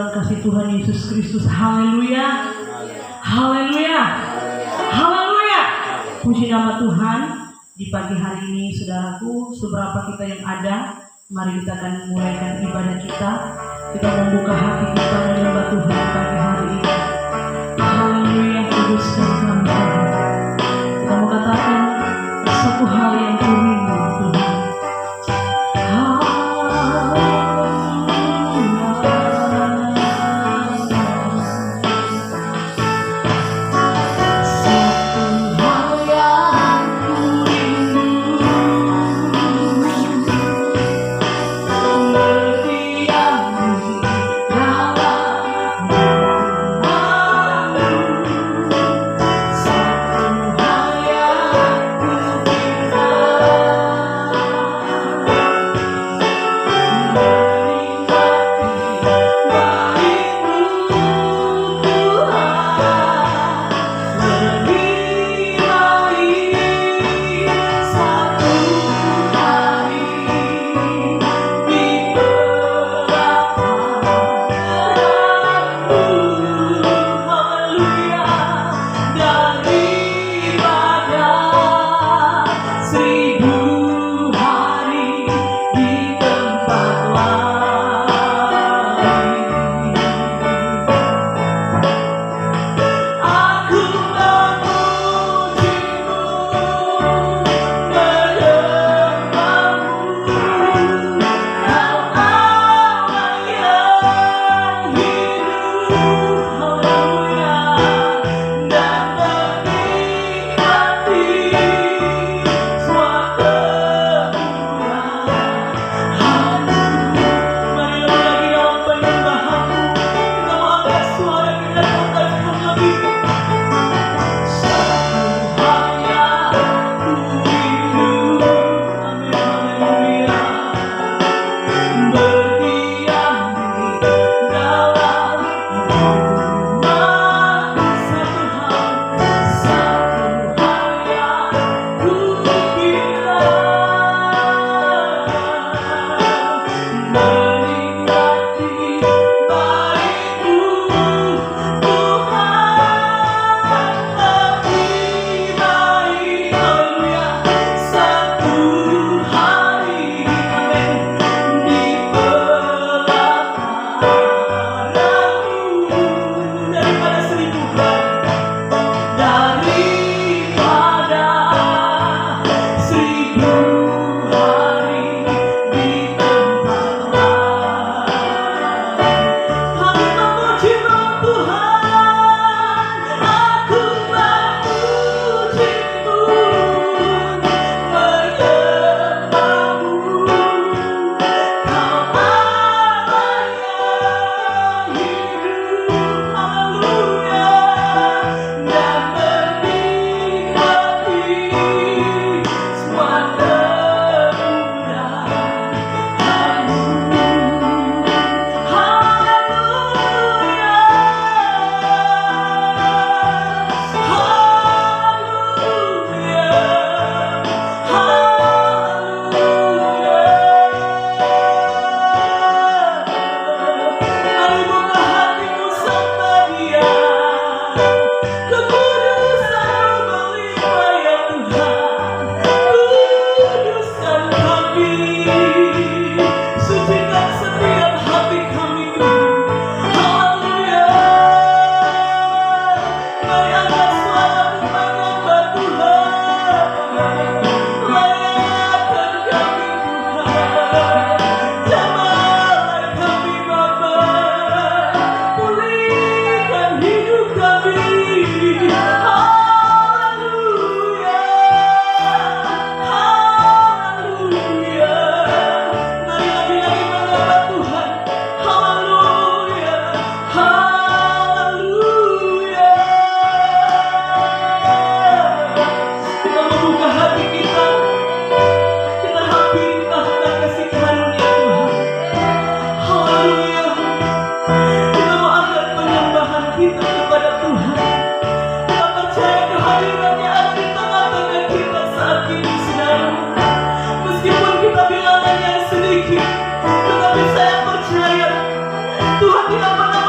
dalam kasih Tuhan Yesus Kristus. Haleluya. Haleluya. Haleluya. Puji nama Tuhan. Di pagi hari ini saudaraku, seberapa kita yang ada, mari kita akan memulaikan ibadah kita. Kita membuka hati kita menyembah Tuhan pagi hari ini. Haleluya, kuduskan kami Tuhan. Kita mau katakan satu hal yang kurindu Tuhan. Tuhan tidak pernah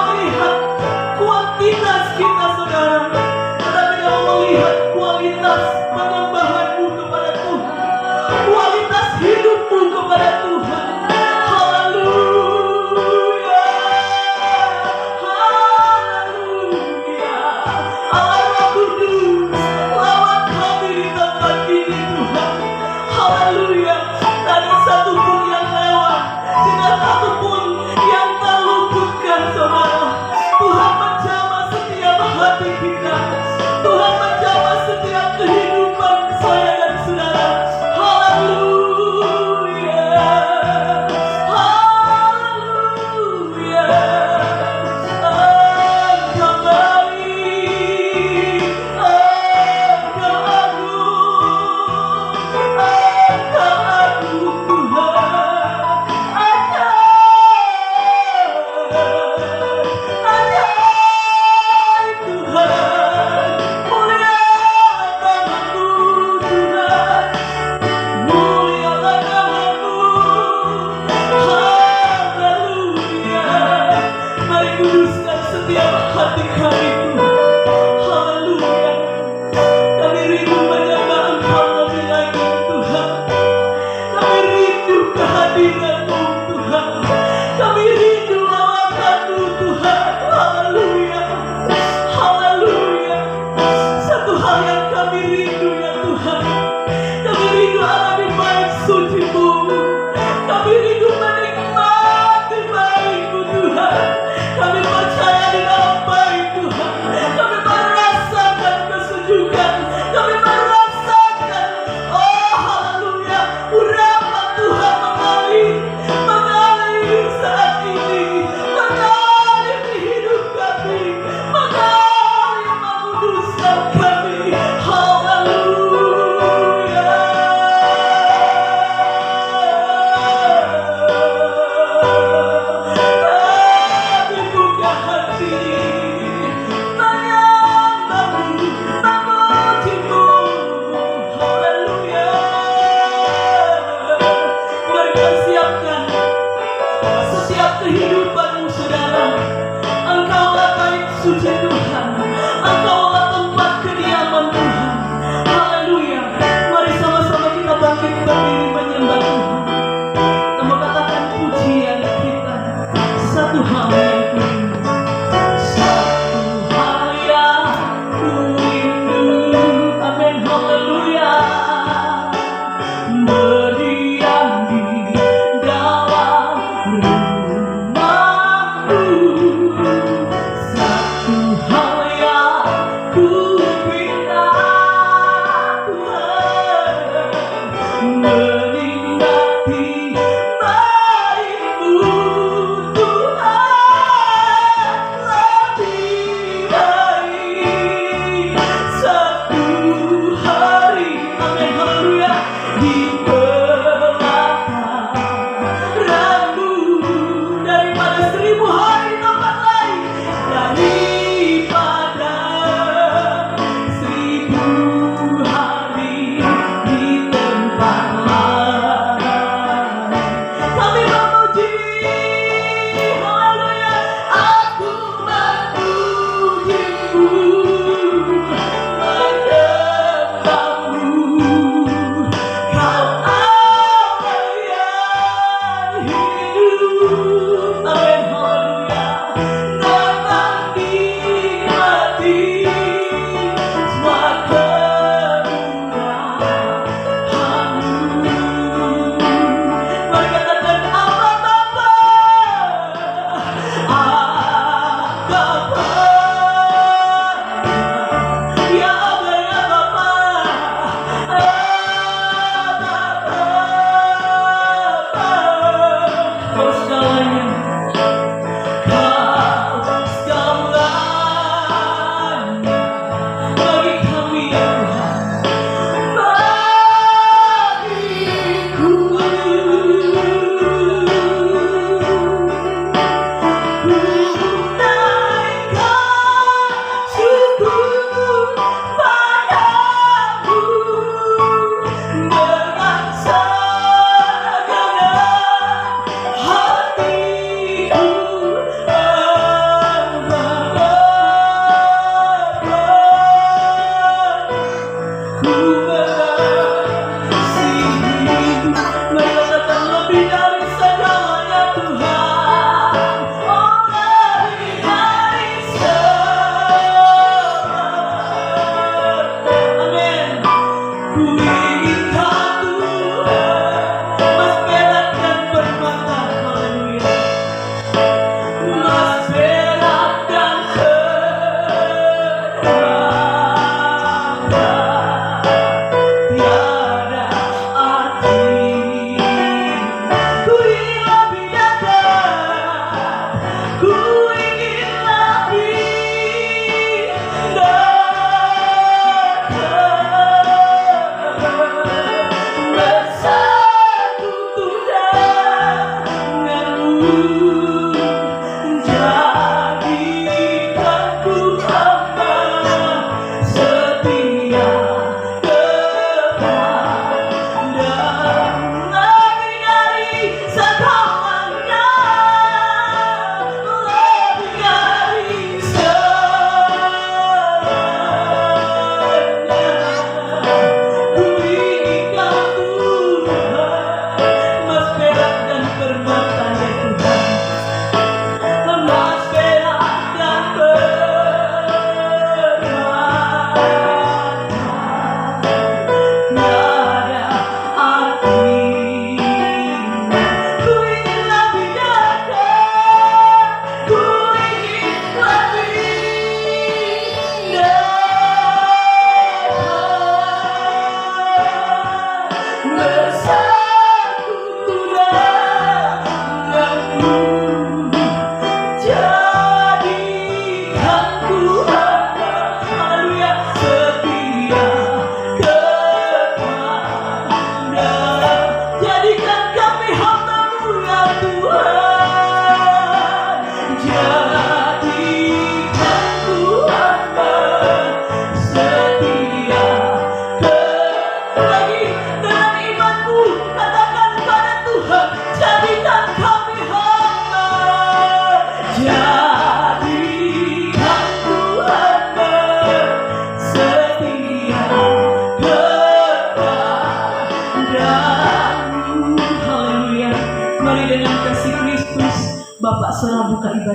kuduskan setiap hati kami Tuhan. Haleluya. Kami rindu menyembah Engkau lebih lagi Tuhan. Kami rindu kehadiran-Mu Tuhan. Kami rindu lawatan-Mu Tuhan. Haleluya. Haleluya. Satu hal yang kami rindu ya Tuhan. Kami rindu alami baik suci-Mu. Kami rindu menikmati baik-Mu Tuhan. Kami percaya di dalam baik Tuhan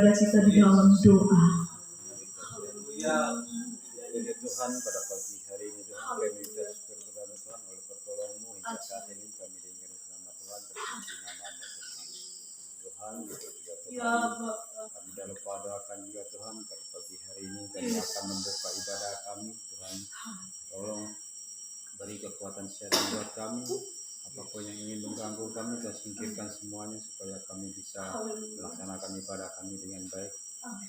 ibadah kita di dalam doa. Ya Tuhan, pada pagi hari ini Tuhan kami minta syukur kepada Tuhan oleh pertolongan-Mu hingga saat ini kami dengar nama Tuhan terpuji nama-Mu Tuhan juga Tuhan kami dah lupa doakan juga Tuhan pada pagi hari ini kami akan membuka ibadah kami Tuhan, tolong beri kekuatan sehat buat kami, apapun yang ingin mengganggu kami Tuhan singkirkan semuanya supaya kami bisa melaksanakan ibadah kami dengan baik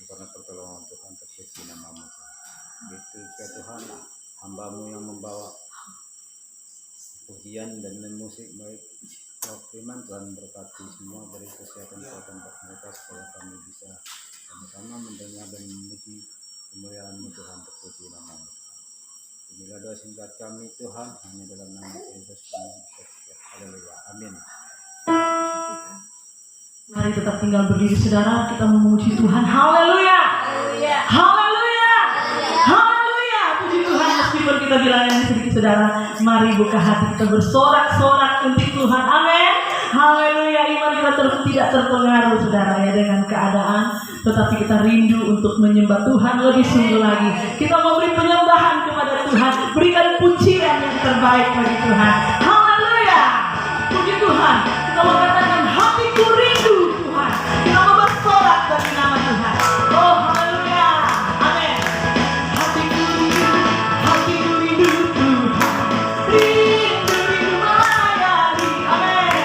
karena pertolongan Tuhan terpuji nama-Mu Tuhan. Begitu juga Tuhan, hamba-Mu yang membawa pujian dan musik baik firman Tuhan berkati semua, beri kesehatan buat mereka supaya kami bisa sama-sama mendengar dan memuji kemuliaan-Mu Tuhan terpuji nama-Mu. Inilah doa singkat kami Tuhan, hanya dalam nama Yesus kami berdoa. Haleluya. Amin. Mari tetap tinggal berdiri saudara, kita memuji Tuhan. Haleluya. Haleluya. Haleluya. Puji Tuhan, meskipun kita dilayani sedikit saudara, mari buka hati kita bersorak-sorak untuk Tuhan. Amin. Haleluya. Iman kita tidak terpengaruh saudara ya dengan keadaan, tetapi kita rindu untuk menyembah Tuhan lebih sungguh lagi. Kita memberi penyembahan kepada Tuhan, berikan pujian yang terbaik bagi Tuhan. Haleluya. Puji Tuhan. Kita mau katakan hatiku rindu Tuhan. Kita mau bersorak bagi nama Tuhan. Oh haleluya. Amin. Hatiku rindu Tuhan. Rindu melayani. Amin.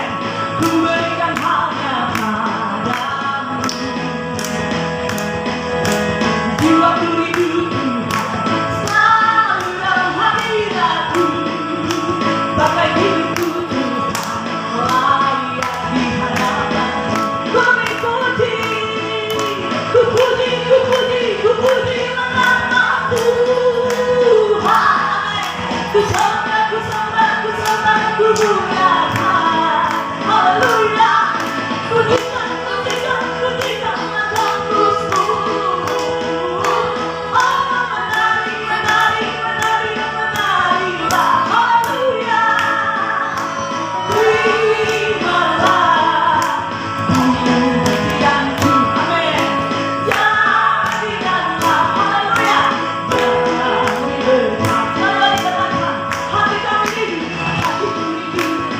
Ku berikan hanya padamu. Jiwaku rindu Tuhan. Selalu dalam hadirat-Mu. Pakai hidupku Tuhan. Layak di hadapan-Mu. Ku puji nama Tuhan. Ku sembah, ku muliakan. Haleluya. Pujikan tembus-Mu. Oh menari-menarilah. Haleluya. Terimalah pujianku. Amin. Jadikanlah. Haleluya. Kami berkat. Mari katakan, hati kami rindu, hatiku rindu.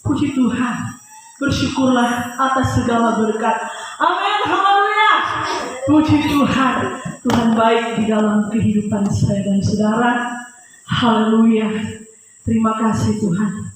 Puji Tuhan. Bersyukurlah atas segala berkat. Amin. Haleluya. Puji Tuhan. Tuhan baik di dalam kehidupan saya dan saudara. Haleluya. Terima kasih Tuhan.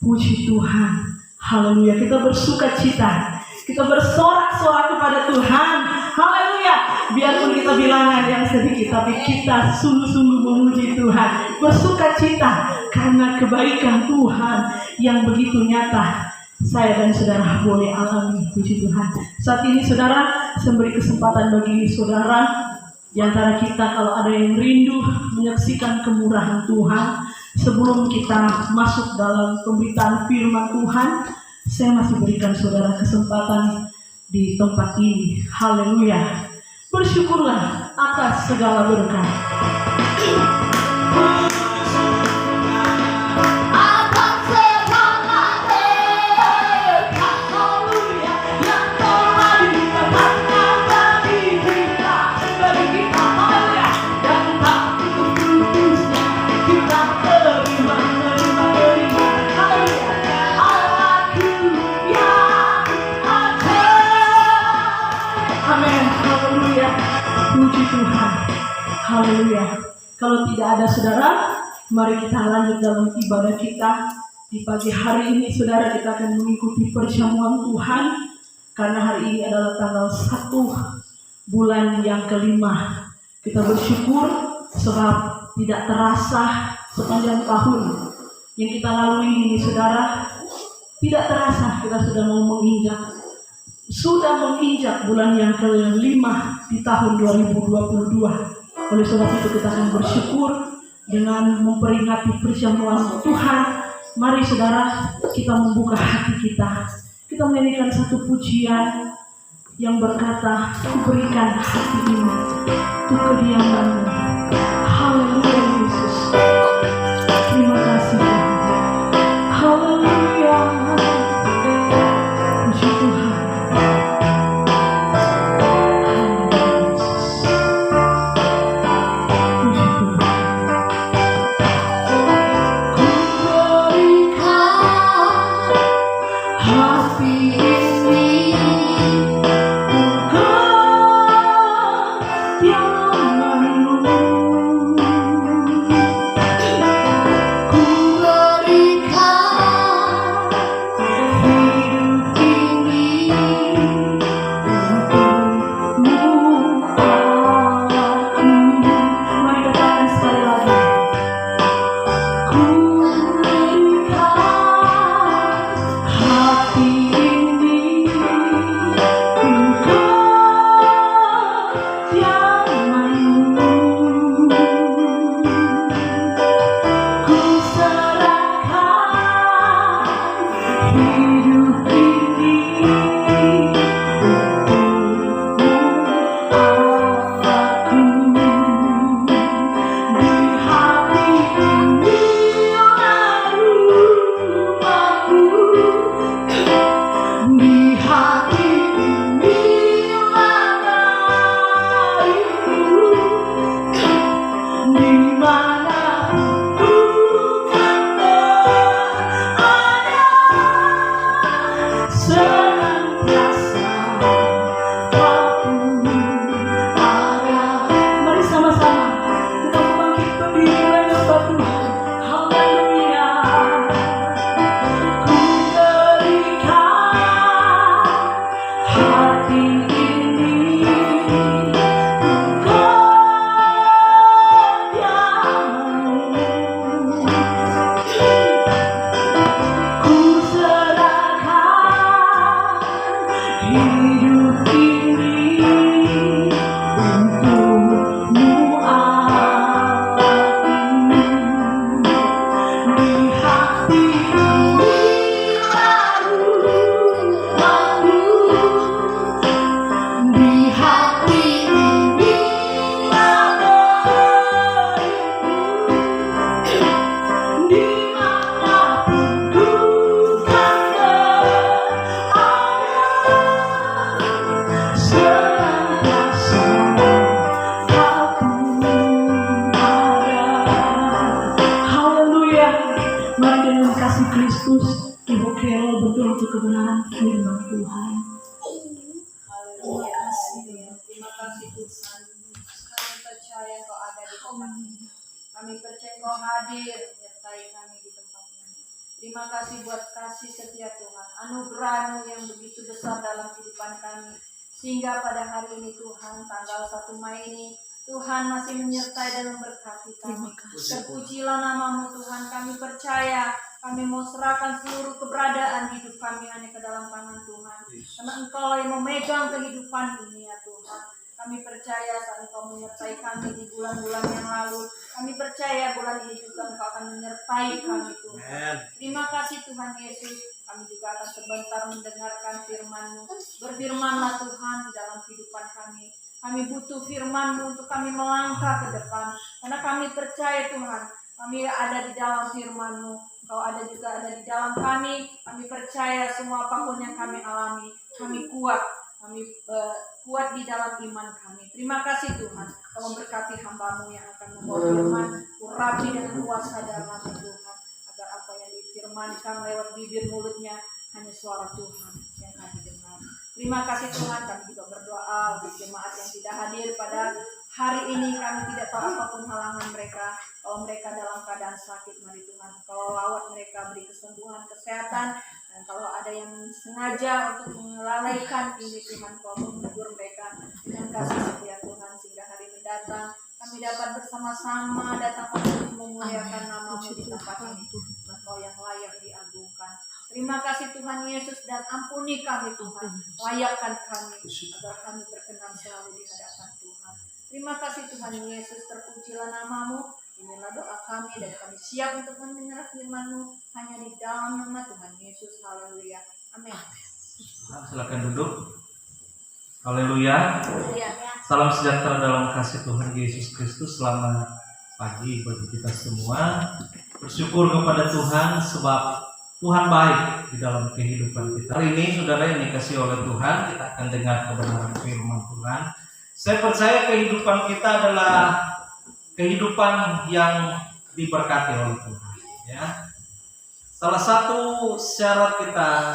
Puji Tuhan. Haleluya. Kita bersuka cita. Kita bersorak-sorak kepada Tuhan. Haleluya. Biarpun kita bilangan yang sedikit, tapi kita sungguh-sungguh memuji Tuhan. Bersuka cita karena kebaikan Tuhan yang begitu nyata saya dan saudara boleh alami. Puji Tuhan. Saat ini saudara, saya beri kesempatan bagi saudara di antara kita kalau ada yang rindu menyaksikan kemurahan Tuhan. Sebelum kita masuk dalam pemberitaan firman Tuhan, saya masih berikan saudara kesempatan di tempat ini. Haleluya. Bersyukurlah atas segala berkat. Puji Tuhan. Haleluya. Kalau tidak ada saudara, mari kita lanjut dalam ibadah kita. Di pagi hari ini saudara, kita akan mengikuti perjamuan Tuhan. Karena hari ini adalah tanggal 1 bulan yang kelima. Kita bersyukur sebab tidak terasa sepanjang tahun yang kita lalui ini saudara. Tidak terasa kita sudah mau menginjak bulan yang kelima di tahun 2022. Oleh sebab itu kita akan bersyukur dengan memperingati perjamuan Tuhan. Mari saudara, kita membuka hati kita. Kita menyanyikan satu pujian yang berkata, "Ku berikan hati ini untuk kediaman-Mu." Haleluya Yesus. Terima kasih Tuhan. Haleluya. Puji Tuhan. Ibu Kelo berdoa untuk kebenaran firman Tuhan. Haleluya. Terima kasih Tuhan. Kami percaya Engkau ada di tempat ini. Kami percaya Engkau hadir menyertai kami di tempat ini. Terima kasih buat kasih setia Tuhan. Anugerah-Mu yang begitu besar dalam kehidupan kami. Sehingga pada hari ini Tuhan, tanggal 1 Mei ini, Tuhan masih menyertai dan memberkati kami. Terpujilah nama-Mu Tuhan. Kami percaya kami mau serahkan seluruh keberadaan hidup kami hanya ke dalam tangan Tuhan. Karena Engkau yang memegang kehidupan ini ya Tuhan. Kami percaya saat Engkau menyertai kami di bulan-bulan yang lalu. Kami percaya bulan ini juga Engkau akan menyertai kami Tuhan. Terima kasih Tuhan Yesus. Kami juga akan sebentar mendengarkan firman-Mu. Berfirmanlah Tuhan di dalam kehidupan kami. Kami butuh firman-Mu untuk kami melangkah ke depan. Karena kami percaya Tuhan, kami ada di dalam firman-Mu. Engkau juga ada di dalam kami. Kami percaya semua apapun yang kami alami, kami kuat. Kami kuat di dalam iman kami. Terima kasih Tuhan. Kau memberkati hamba-Mu yang akan membawa firman. Urapi dengan kuasa dalam-Mu Tuhan. Agar apa yang difirmankan lewat bibir mulutnya hanya suara Tuhan yang kami dengar. Terima kasih Tuhan. Kami juga berdoa untuk jemaat yang tidak hadir pada hari ini. Kami tidak tahu apapun halangan mereka. Kalau mereka dalam keadaan sakit, mari Tuhan Kau lawat mereka, beri kesembuhan, kesehatan. Dan kalau ada yang sengaja untuk melalaikan ini, Tuhan Kau menegur mereka dengan kasih setia Tuhan. Sehingga hari mendatang kami dapat bersama-sama datang untuk memuliakan nama-Mu di tempat ini. Engkau yang layak diagungkan. Terima kasih Tuhan Yesus, dan ampuni kami Tuhan. Layakkan kami agar kami berkenan selalu di hadapan Tuhan. Terima kasih Tuhan Yesus, terpujilah nama-Mu. Inilah doa kami dan kami siap untuk mendengar firman-Mu hanya di dalam nama Tuhan Yesus. Haleluya. Amin. Silakan duduk. Haleluya. Salam sejahtera dalam kasih Tuhan Yesus Kristus. Selamat pagi bagi kita semua. Bersyukur kepada Tuhan sebab Tuhan baik di dalam kehidupan kita. Hari ini saudara yang dikasih oleh Tuhan, kita akan dengar kebenaran firman Tuhan. Saya percaya kehidupan kita adalah kehidupan yang diberkati oleh Tuhan. Ya. Salah satu syarat kita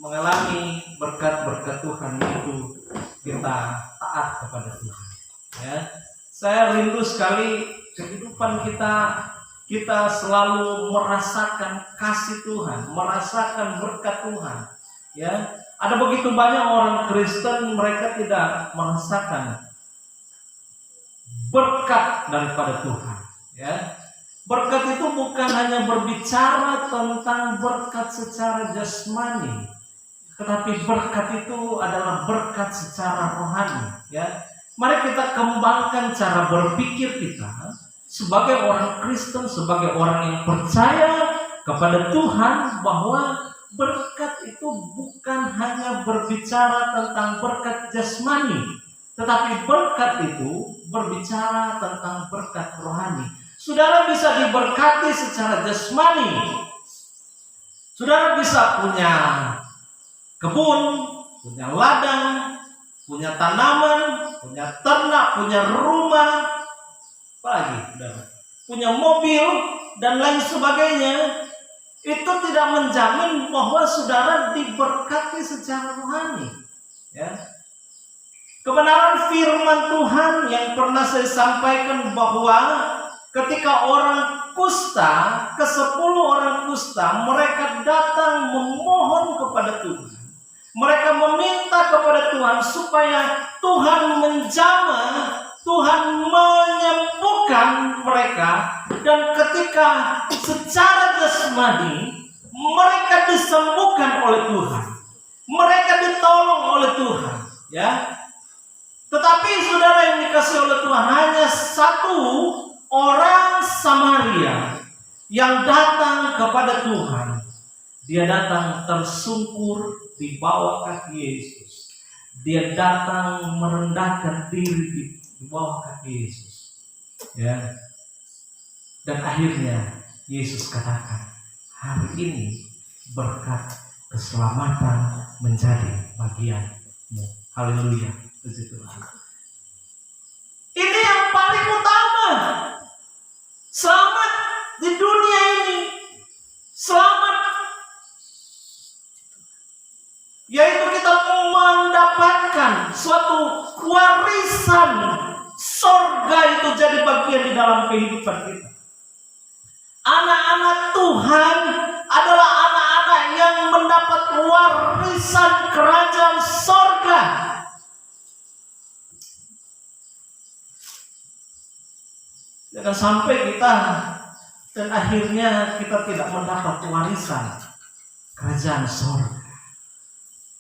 mengalami berkat-berkat Tuhan itu kita taat kepada Tuhan. Ya. Saya rindu sekali kehidupan kita selalu merasakan kasih Tuhan, merasakan berkat Tuhan. Ya. Ada begitu banyak orang Kristen mereka tidak merasakan berkat daripada Tuhan. Ya. Berkat itu bukan hanya berbicara tentang berkat secara jasmani, tetapi berkat itu adalah berkat secara rohani. Ya. Mari kita kembangkan cara berpikir kita sebagai orang Kristen, sebagai orang yang percaya kepada Tuhan, bahwa berkat itu bukan hanya berbicara tentang berkat jasmani, tetapi berkat itu berbicara tentang berkat rohani. Saudara bisa diberkati secara jasmani. Saudara bisa punya kebun, punya ladang, punya tanaman, punya ternak, punya rumah, apalagi punya mobil dan lain sebagainya. Itu tidak menjamin bahwa saudara diberkati secara rohani. Ya. Kebenaran firman Tuhan yang pernah saya sampaikan bahwa ketika orang kusta, ke-10 orang kusta, mereka datang memohon kepada Tuhan. Mereka meminta kepada Tuhan supaya Tuhan menjamah, Tuhan menyembuhkan mereka. Dan ketika secara jasmani mereka disembuhkan oleh Tuhan, mereka ditolong oleh Tuhan. Ya. Tetapi saudara yang dikasih oleh Tuhan, hanya satu orang Samaria yang datang kepada Tuhan. Dia datang tersungkur di bawah kaki Yesus. Dia datang merendahkan diri di bawah kaki Yesus. Ya. Dan akhirnya Yesus katakan, hari ini berkat keselamatan menjadi bagianmu. Haleluya. Ini yang paling utama. Selamat di dunia ini, selamat mendoakan suatu warisan sorga itu jadi bagian di dalam kehidupan kita. Anak-anak Tuhan adalah anak-anak yang mendapat warisan kerajaan sorga. Jangan sampai kita dan akhirnya kita tidak mendapat warisan kerajaan sorga.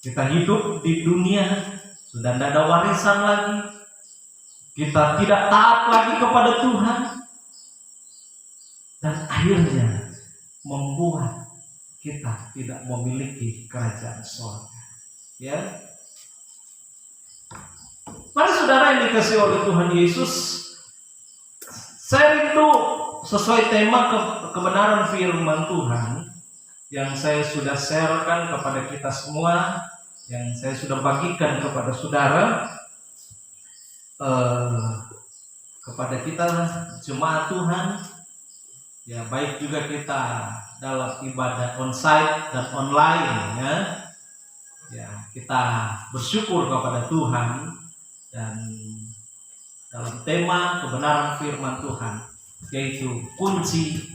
Kita hidup di dunia sudah tidak ada warisan lagi. Kita tidak taat lagi kepada Tuhan. Dan akhirnya membuat kita tidak memiliki kerajaan sorga. Ya, mari saudara yang dikasihi oleh Tuhan Yesus, saya rindu sesuai tema kebenaran firman Tuhan yang saya sudah sharekan kepada kita semua, yang saya sudah bagikan kepada saudara, kepada kita jemaat Tuhan, ya baik juga kita dalam ibadah onsite dan online, ya kita bersyukur kepada Tuhan. Dan dalam tema kebenaran firman Tuhan, yaitu kunci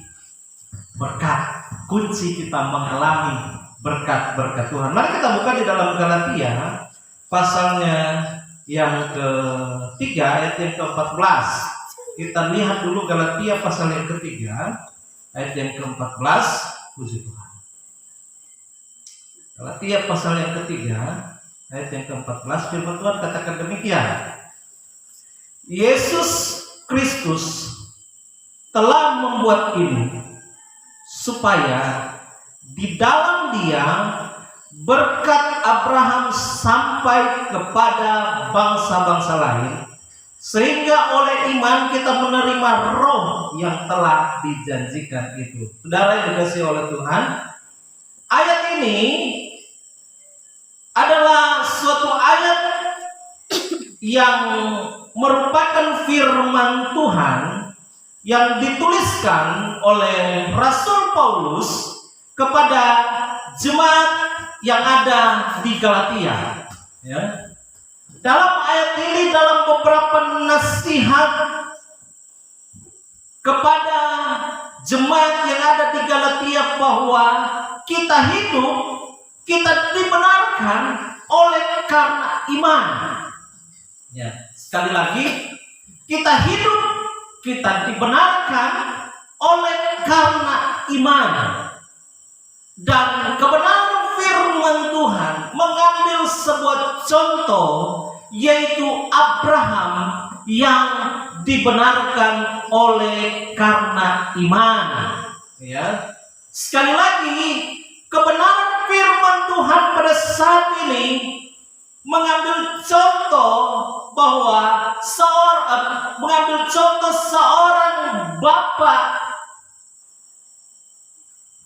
berkat, kunci kita mengalami berkat-berkat Tuhan. Mari kita buka di dalam Galatia pasalnya yang ketiga ayat yang ke-14. Kita lihat dulu Galatia pasal yang ketiga ayat yang ke-14. Puji Tuhan. Galatia pasal yang ketiga ayat yang ke-14, firman Tuhan katakan demikian. Yesus Kristus telah membuat ini supaya di dalam Dia berkat Abraham sampai kepada bangsa-bangsa lain, sehingga oleh iman kita menerima roh yang telah dijanjikan itu. Saudara yang dikasihi oleh Tuhan, ayat ini adalah suatu ayat yang merupakan firman Tuhan yang dituliskan oleh Rasul Paulus kepada jemaat yang ada di Galatia. Ya. Dalam ayat ini, dalam beberapa nasihat kepada jemaat yang ada di Galatia bahwa kita hidup, kita dibenarkan oleh karena iman. Ya, sekali lagi, kita hidup, kita dibenarkan oleh karena iman. Dan kebenaran firman Tuhan mengambil sebuah contoh, yaitu Abraham yang dibenarkan oleh karena iman. Ya, sekali lagi, kebenaran firman Tuhan pada saat ini mengambil contoh bahwa seorang bapak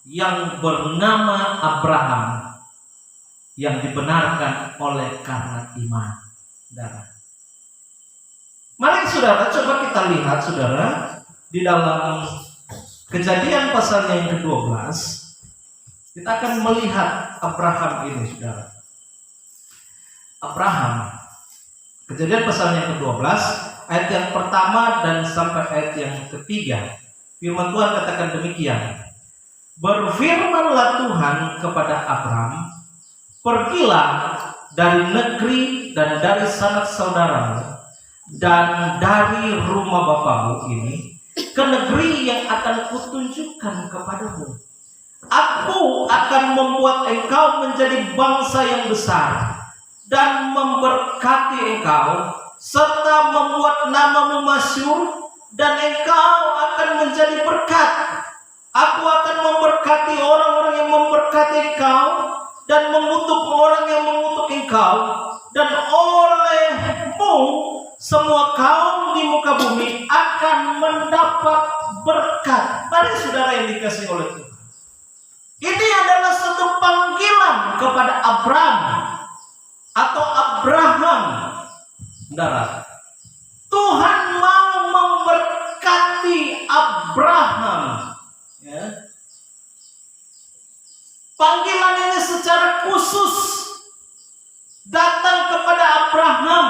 yang bernama Abraham yang dibenarkan oleh karena iman. Saudara, mari saudara coba kita lihat saudara di dalam Kejadian pasal yang ke-12. Kita akan melihat Abraham ini, saudara. Abraham, Kejadian pasal yang ke-12 ayat yang pertama dan sampai ayat yang ketiga. Firman Tuhan katakan demikian. Berfirmanlah Tuhan kepada Abraham, pergilah dari negeri dan dari sanak saudaramu dan dari rumah bapamu ini ke negeri yang akan kutunjukkan kepadamu. Aku akan membuat engkau menjadi bangsa yang besar dan memberkati engkau serta membuat namamu masyhur, dan engkau akan menjadi berkat. Aku akan memberkati orang-orang yang memberkati engkau dan mengutuk orang yang mengutuk engkau, dan olehmu semua kaum di muka bumi akan mendapat berkat. Mari saudara yang dikasihi oleh Tuhan, ini adalah satu panggilan kepada Abraham atau Abraham. Saudara, Tuhan mau memberkati Abraham. Ya. Panggilan ini secara khusus datang kepada Abraham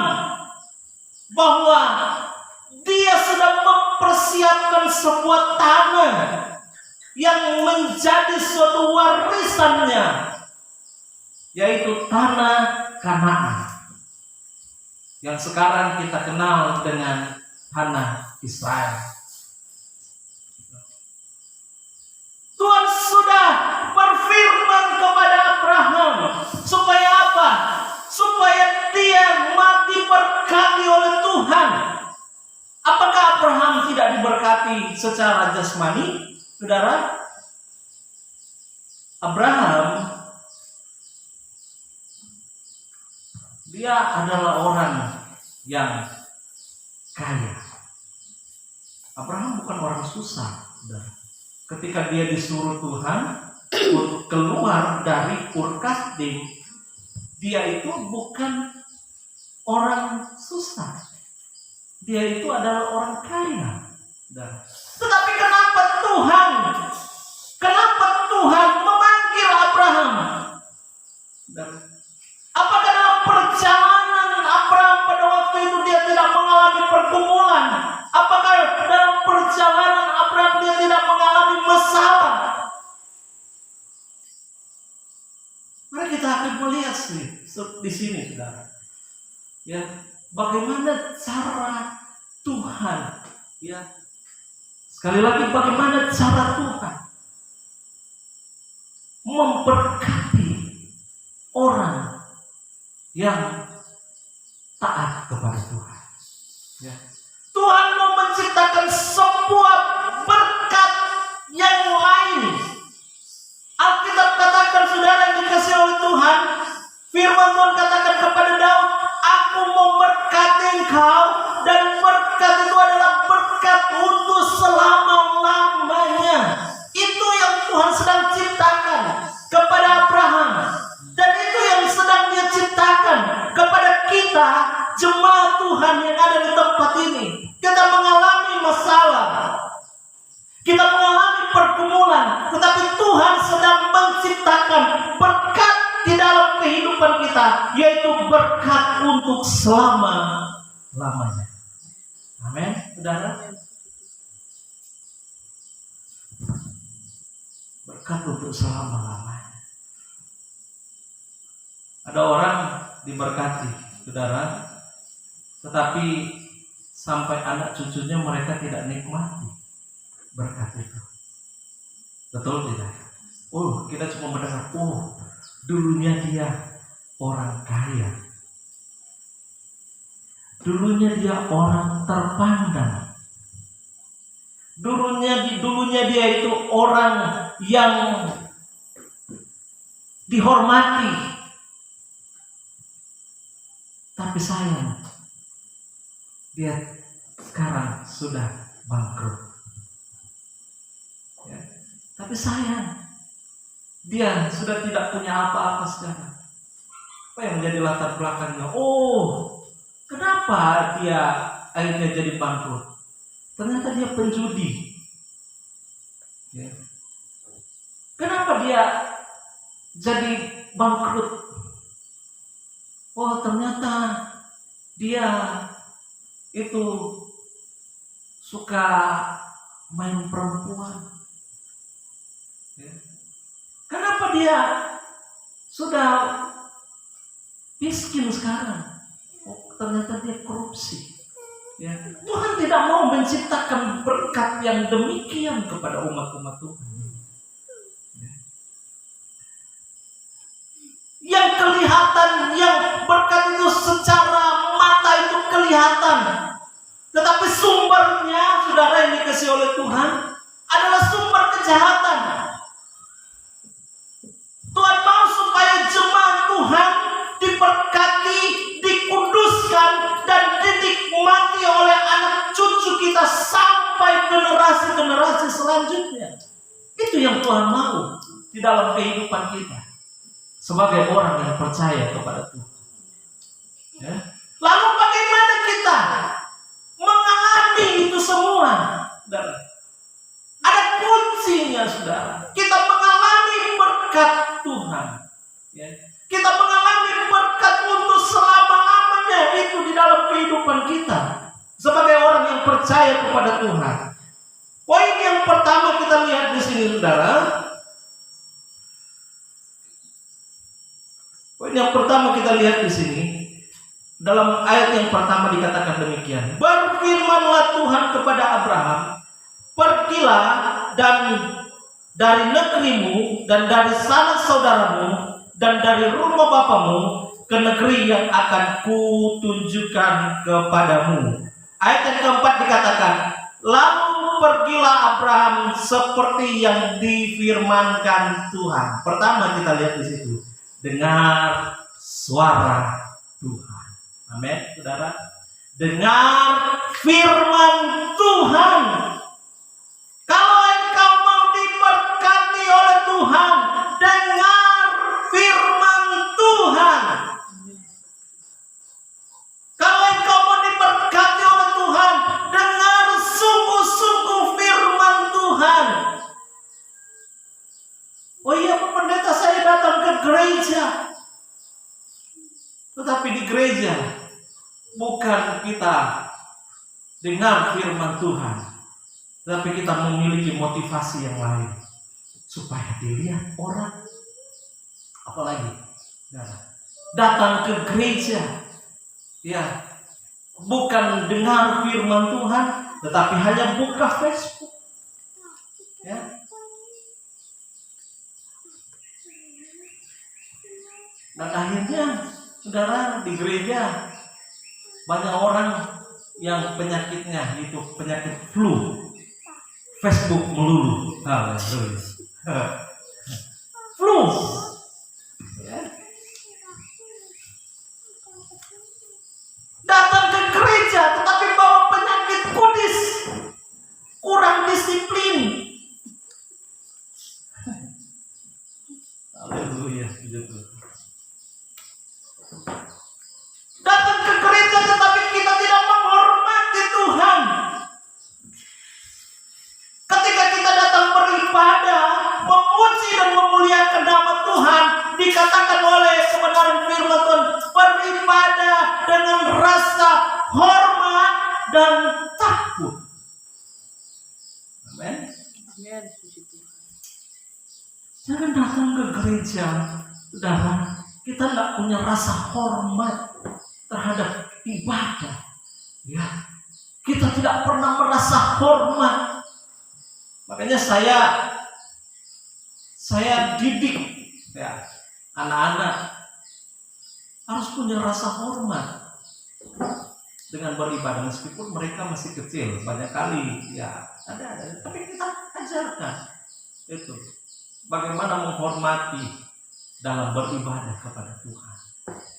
bahwa dia sedang mempersiapkan sebuah tanah yang menjadi suatu warisannya, yaitu tanah Kanaan yang sekarang kita kenal dengan tanah Israel. Tuhan sudah berfirman kepada Abraham supaya apa? Supaya dia diberkati oleh Tuhan. Apakah Abraham tidak diberkati secara jasmani, saudara? Abraham, dia adalah orang yang kaya. Abraham bukan orang susah, saudara. Ketika dia disuruh Tuhan untuk keluar dari Ur Kasdim, dia itu bukan orang susah. Dia itu adalah orang kaya. Tetapi kenapa Tuhan memanggil Abraham? Apakah dalam perjalanan Abraham pada waktu itu dia tidak mengalami pergumulan? Apakah dalam perjalanan Abraham dia tidak mengalami masalah? Mari kita akan melihat di sini, saudara. Ya, bagaimana cara Tuhan, ya. Sekali lagi, bagaimana cara Tuhan memberkati orang yang taat kepada Tuhan. Ya. Tuhan mau menciptakan sebuah berkat yang lain. Alkitab katakan, saudara yang dikasihi oleh Tuhan, firman Tuhan katakan kepada Daud, aku memberkati engkau, dan berkat itu adalah berkat untuk selama-lamanya. Itu yang Tuhan sedang ciptakan kepada Abraham, dan itu yang sedang dia ciptakan kepada kita, jemaat Tuhan yang ada di tempat ini. Kita mengalami masalah, kita mengalami pergumulan, tetapi Tuhan sedang menciptakan berkat di dalam kehidupan kita, yaitu berkat untuk selama-lamanya. Amin, saudara. Berkat untuk selama-lamanya. Ada orang diberkati, saudara, tetapi sampai anak cucunya mereka tidak nikmati berkat itu. Betul tidak? Oh, kita cuma mendengar, oh, dulunya dia orang kaya, dulunya dia orang terpandang, dulunya dia itu orang yang dihormati. Tapi sayang, dia sekarang sudah bangkrut. Ya. Tapi sayang, dia sudah tidak punya apa-apa sekarang. Apa yang menjadi latar belakangnya? Oh, kenapa dia akhirnya jadi bangkrut? Ternyata dia penjudi. Ya. Kenapa dia jadi bangkrut? Oh, ternyata dia itu suka main perempuan. Ya. Kenapa dia sudah miskin sekarang? Oh, ternyata dia korupsi. Ya. Tuhan tidak mau menciptakan berkat yang demikian kepada umat-umat Tuhan. Ya. Yang kelihatan, yang berkat itu secara mata itu kelihatan, tetapi sumbernya, saudara yang dikasihi oleh Tuhan, adalah sumber kejahatan. Tuhan mau supaya jemaat Tuhan diberkati, dikuduskan, dan dinikmati oleh anak cucu kita sampai generasi-generasi selanjutnya. Itu yang Tuhan mau di dalam kehidupan kita sebagai orang yang percaya kepada Tuhan. Ya. Lalu bagaimana kita mengalami itu semua? Saudara, ada kuncinya, saudara. Kita mengalami berkat Tuhan. Ya. Kita mengalami berkat untuk kehidupan kita sebagai orang yang percaya kepada Tuhan. Poin yang pertama kita lihat di sini, saudara. Poin yang pertama kita lihat di sini, dalam ayat yang pertama dikatakan demikian. Berfirmanlah Tuhan kepada Abraham, pergilah dan dari negerimu dan dari sanak saudaramu dan dari rumah bapamu ke negeri yang akan kutunjukkan kepadamu. Ayat yang keempat dikatakan, lalu pergilah Abraham seperti yang difirmankan Tuhan. Pertama kita lihat di situ, dengar suara Tuhan. Amin, saudara. Dengar firman Tuhan. Kalau engkau mau diberkati oleh Tuhan, dengar firman Tuhan. Kalau engkau mau diberkati oleh Tuhan, dengar sungguh-sungguh firman Tuhan. Oh iya, Pak Pendeta, saya datang ke gereja. Tetapi di gereja bukan kita dengar firman Tuhan, tetapi kita memiliki motivasi yang lain supaya dilihat orang. Apalagi datang ke gereja, ya, bukan dengar firman Tuhan, tetapi hanya buka Facebook, ya. Dan akhirnya, saudara, di gereja banyak orang yang penyakitnya itu penyakit flu, Facebook melulu. Flu. Ya. Datang ke gereja tetapi bawa penyakit kudis, kurang disiplin. Haleluya, gitu. Datang ke gereja tetapi kita tidak menghormati Tuhan. Ketika kita datang beribadah, memuji dan memuliakan nama Tuhan, dikatakan oleh kebenaran firman Tuhan, beribadah dengan rasa hormat dan takut. Amin. Jangan datang ke gereja, saudara, kita tidak punya rasa hormat terhadap ibadah, ya. Kita tidak pernah merasa hormat. Makanya saya didik, ya, anak-anak harus punya rasa hormat dengan beribadah, meskipun mereka masih kecil. Banyak kali, ya, ada, tapi kita ajarkan itu bagaimana menghormati dalam beribadah kepada Tuhan,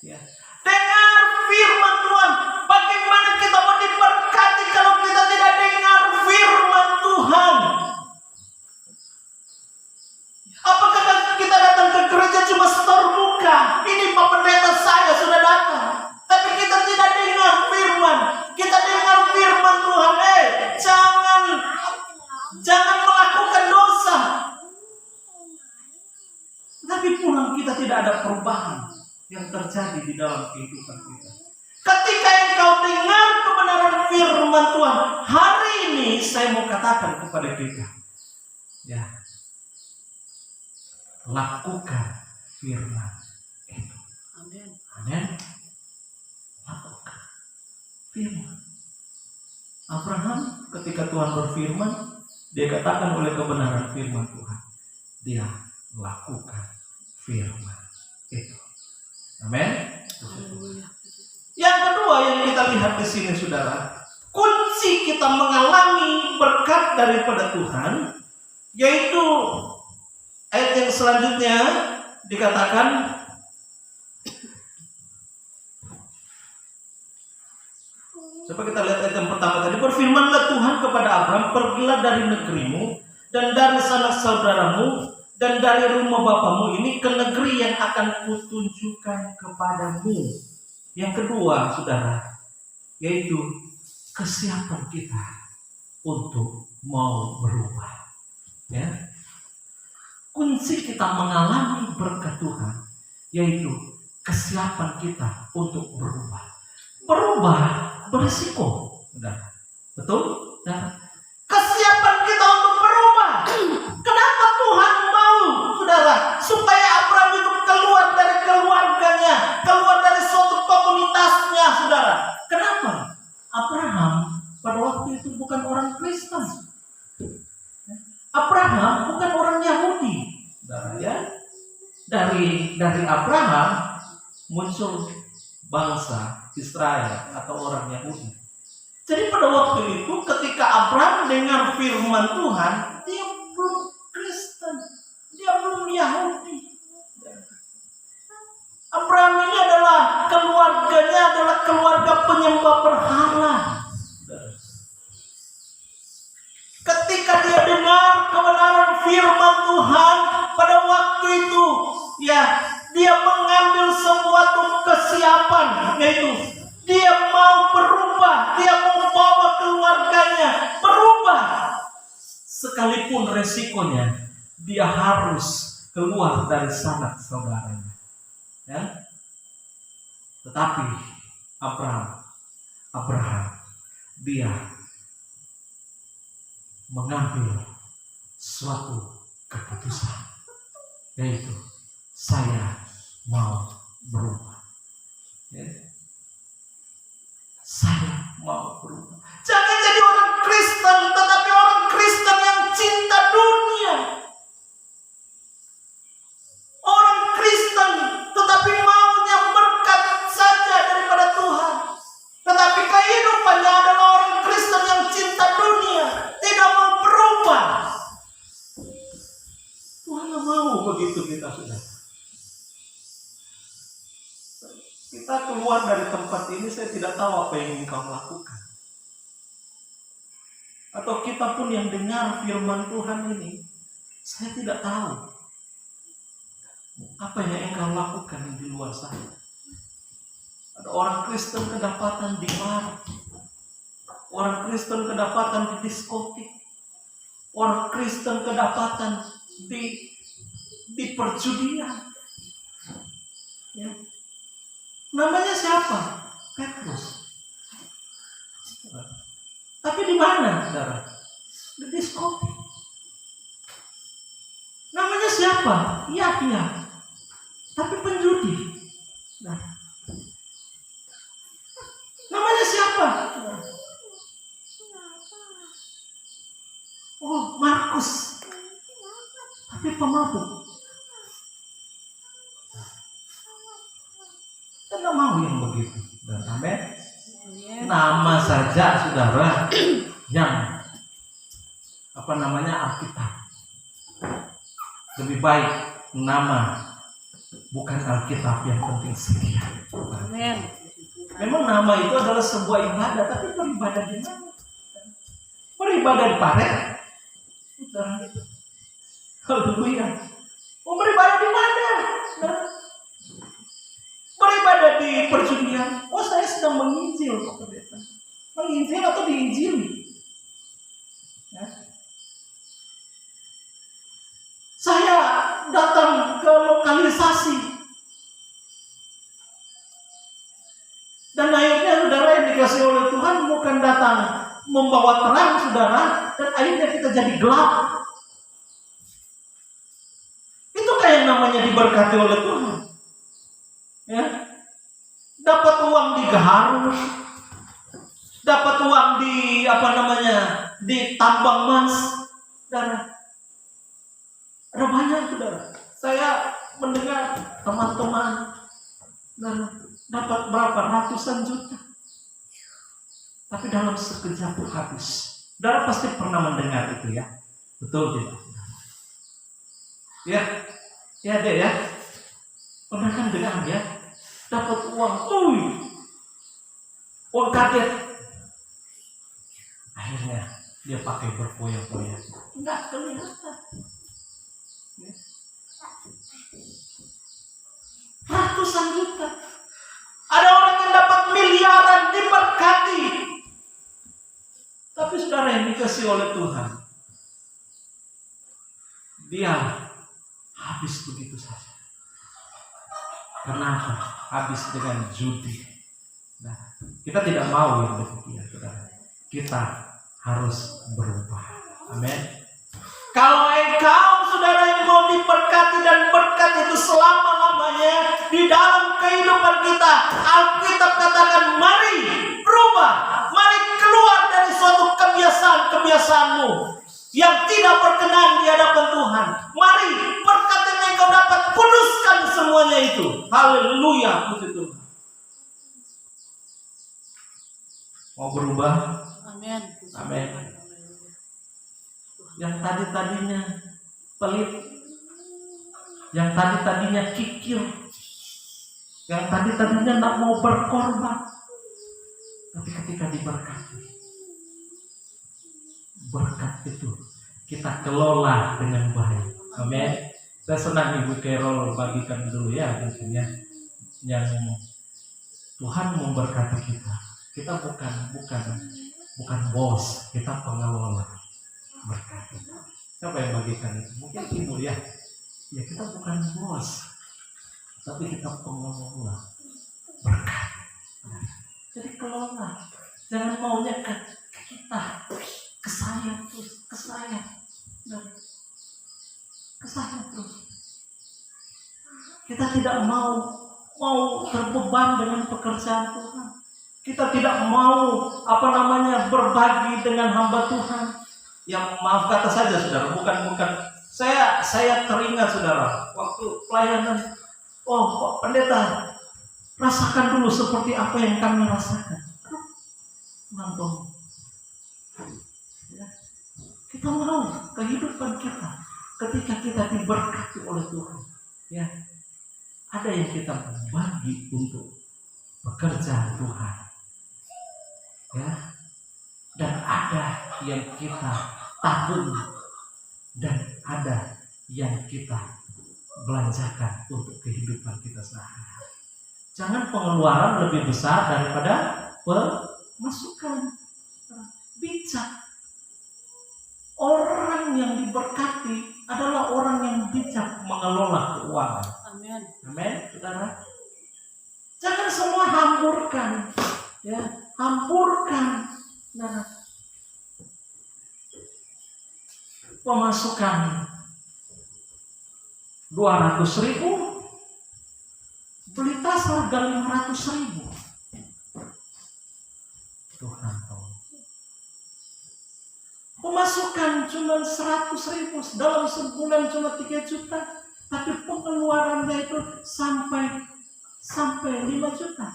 ya. Dengar firman Tuhan. Bagaimana kita mau diberkati kalau kita tidak dengar firman Tuhan? Apakah kita datang ke gereja cuma setor muka? Ini Pak Pendeta saya sudah datang, tapi kita tidak dengar firman. Kita dengar firman Tuhan. Jangan melakukan dosa. Tapi pulang kita tidak ada perubahan yang terjadi di dalam kehidupan kita. Ketika engkau dengar kebenaran firman Tuhan, hari ini saya mau katakan kepada kita, ya, lakukan firman itu. Amin. Amin. Lakukan firman. Abraham ketika Tuhan berfirman, dia katakan oleh kebenaran firman Tuhan, dia lakukan firman itu. Amin. Yang kedua yang kita lihat di sini, saudara, kunci kita mengalami berkat daripada Tuhan, yaitu ayat yang selanjutnya dikatakan, coba kita lihat ayat yang pertama tadi. Berfirmanlah Tuhan kepada Abraham, pergilah dari negerimu dan dari sanak saudaramu dan dari rumah bapamu ini ke negeri yang akan kutunjukkan kepadamu. Yang kedua, saudara, yaitu kesiapan kita untuk mau berubah. Ya. Kunci kita mengalami berkat Tuhan, yaitu kesiapan kita untuk berubah. Berubah berisiko. Betul? Kesiapan kita untuk berubah. Kenapa Tuhan mau, saudara, supaya Abraham itu keluar dari keluarganya, keluar dari suatu komunitasnya, saudara? Kenapa? Abraham pada waktu itu bukan orang Kristen. Abraham bukan orang Yahudi, saudara ya. Dari Abraham muncul bangsa Israel atau orang Yahudi. Jadi pada waktu itu ketika Abraham dengar firman Tuhan, dia belum Kristen, dia belum Yahudi. Abraham ini adalah keluarganya adalah keluarga penyembah berhala. Ketika dia dengar kebenaran firman Tuhan pada waktu itu, ya, dia mengambil suatu kesiapan, yaitu dia mau berubah, dia mau bawa keluarganya berubah. Sekalipun resikonya, dia harus keluar dari sanak saudaranya. Ya. Tetapi Abraham, dia mengambil suatu keputusan, yaitu saya mau berubah. Ya. Saya mau berubah. Jangan jadi orang Kristen, tetapi orang Kristen yang cinta dunia. Orang Kristen, tetapi maunya berkat saja daripada Tuhan. Tetapi kehidupannya adalah orang Kristen yang cinta dunia, tidak mau berubah. Tuhan tidak mau begitu kita, saudara. Kita keluar dari tempat ini, saya tidak tahu apa yang ingin kau lakukan. Atau kita pun yang dengar firman Tuhan ini, saya tidak tahu apa yang engkau lakukan di luar sana. Ada orang Kristen kedapatan di bar, orang Kristen kedapatan di diskotik, orang Kristen kedapatan di perjudian. Ya. Namanya siapa? Petrus. Tapi di mana, saudara? Di diskotik. Namanya siapa? Yahya. Tapi penjudi. Nah. Namanya siapa? Oh, Markus. Tapi pemabuk. Kita nggak mau yang begitu. Dan amin. Nama saja, saudara, yang Alkitab. Lebih baik nama, bukan Alkitab, yang penting setia. Amin. Memang nama itu adalah sebuah ibadah, tapi beribadah di mana? Beribadah di paret. Haleluya. Mau beribadah di mana? Beribadah di perjudian. Oh, saya sedang menginjil. Menginjil atau diinjili? Ya. Saya datang ke lokalisasi. Dan akhirnya saudara yang dikasih oleh Tuhan bukan datang membawa terang, saudara. Dan akhirnya kita jadi gelap. Itu kayak namanya diberkati oleh Tuhan. Ya. Dapat uang di Gaharu, dapat uang di di tambang emas, saudara. Ada banyak, saudara. Saya mendengar teman-teman dapat berapa ratusan juta, tapi dalam sekejap habis. Saudara pasti pernah mendengar itu, ya? Betul tidak? Ya, ya deh ya. Pernah kan dengar ya? Dapat uang, uang kaget. Akhirnya dia pakai berfoya-foya. Enggak kelihatan. Ratusan juta. Ada orang yang dapat miliaran diberkati. Tapi saudara yang dikasih oleh Tuhan, dia habis begitu saja. Kenapa? Habis dengan judi, Nah, kita tidak mau yang demikian, saudara. Kita harus berubah. Amin. Kalau engkau, saudara, yang mau diberkati dan berkat itu selama-lamanya di dalam kehidupan kita, Alkitab katakan, mari berubah, mari keluar dari suatu kebiasaan-kebiasaanmu yang tidak berkenan di hadapan Tuhan. Mari berkat yang engkau dapat, kuduskan semuanya itu. Haleluya, puji Tuhan. Mau berubah? Amin. Amin. Yang tadinya pelit, yang tadinya kikir, yang tadinya tak mau berkorban, tapi ketika diberkati, berkat itu kita kelola dengan baik. Amin. Saya senang Ibu Carol bagikan dulu ya, mungkinnya yang Tuhan memberkati kita. Kita bukan bos, kita pengelola berkat. Siapa yang bagikan itu? Mungkin Ibu ya. Ya, kita bukan bos, tapi kita pengelola berkat. Jadi kelola, jangan maunya ke kita, ke saya terus, ke saya terus. Kita tidak mau terbeban dengan pekerjaan Tuhan. Kita tidak mau berbagi dengan hamba Tuhan. Yang maaf kata saja, saudara, bukan. Saya teringat, saudara, waktu pelayanan. Oh, Pak Pendeta, rasakan dulu seperti apa yang kami rasakan. Tuhan, ya. Kita mau kehidupan kita ketika kita diberkati oleh Tuhan, ya, ada yang kita bagi untuk pekerjaan Tuhan, ya, dan ada yang kita tabung, dan ada yang kita belanjakan untuk kehidupan kita sehari-hari. Jangan pengeluaran lebih besar daripada pemasukan. Bijak. Orang yang diberkati adalah orang yang bijak mengelola keuangan. Amin. Amin, saudara. Jangan semua hamburkan, ya, hamburkan. Nah, pemasukan 200.000, beli tas harga 500.000. Tuhan tahu. Pemasukan cuma 100.000, dalam sebulan cuma 3 juta, tapi pengeluarannya itu sampai 5 juta.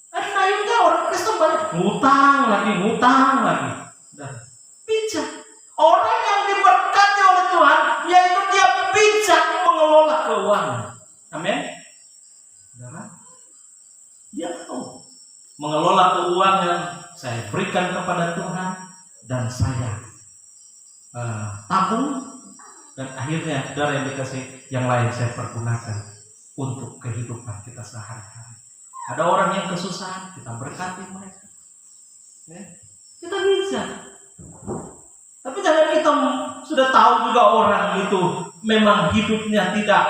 Ada juga orang Kristen banyak ngutang lagi. Dan bijak. Orang yang diberkati oleh Tuhan, yaitu dia bijak mengelola keuangan. Amin. Dia tahu mengelola keuangan. Saya berikan kepada Tuhan dan saya tabung, dan akhirnya saudara yang dikasih yang lain saya pergunakan untuk kehidupan kita sehari-hari. Ada orang yang kesusahan, kita berkati mereka, ya, kita bisa. Tapi jangan kita sudah tahu juga orang itu memang hidupnya tidak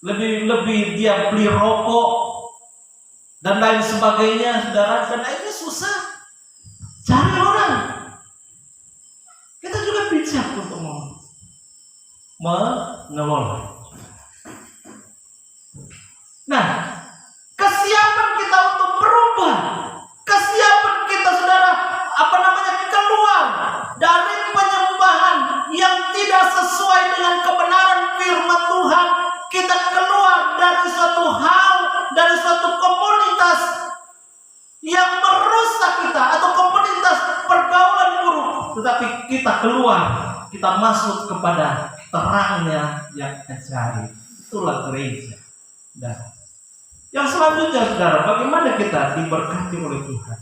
lebih dia beli rokok dan lain sebagainya, saudara, dan akhirnya susah cari orang. Kita juga bijak untuk mengelola. Nah, kesiapan kita untuk berubah, kesiapan kita, saudara, keluar dari penyembahan yang tidak sesuai dengan kebenaran firman Tuhan. Kita keluar dari suatu hal, dari suatu komunitas yang merusak kita, atau komunitas pergaulan buruk, tetapi kita keluar, kita masuk kepada terangnya yang ajaib. Itulah gereja. Dan yang selanjutnya, saudara, bagaimana kita diberkati oleh Tuhan?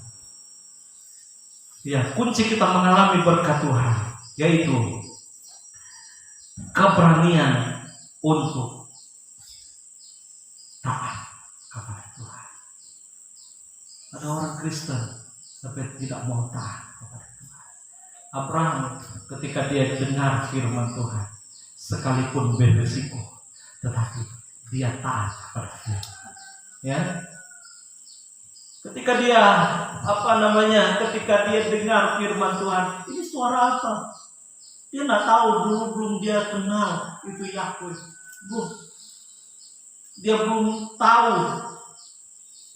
Ya, kunci kita mengalami berkat Tuhan yaitu keberanian untuk taat kepada Tuhan. Ada orang Kristen tapi tidak mau taat kepada Tuhan. Abraham ketika dia dengar firman Tuhan, sekalipun berisiko, tetapi dia taat kepada firman. Ya. Ketika dia ketika dia dengar firman Tuhan, ini suara apa? Dia nggak tahu dulu, belum dia kenal itu Yahweh. Dia belum tahu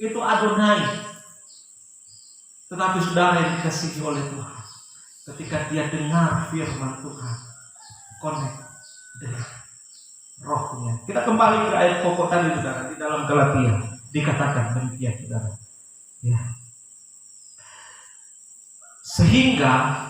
itu Adonai. Tetapi saudara yang dikasihi oleh Tuhan, ketika dia dengar firman Tuhan, connect dengan rohnya. Kita kembali ke ayat pokok tadi, saudara, di dalam Galatia dikatakan demikian, saudara. Ya. Sehingga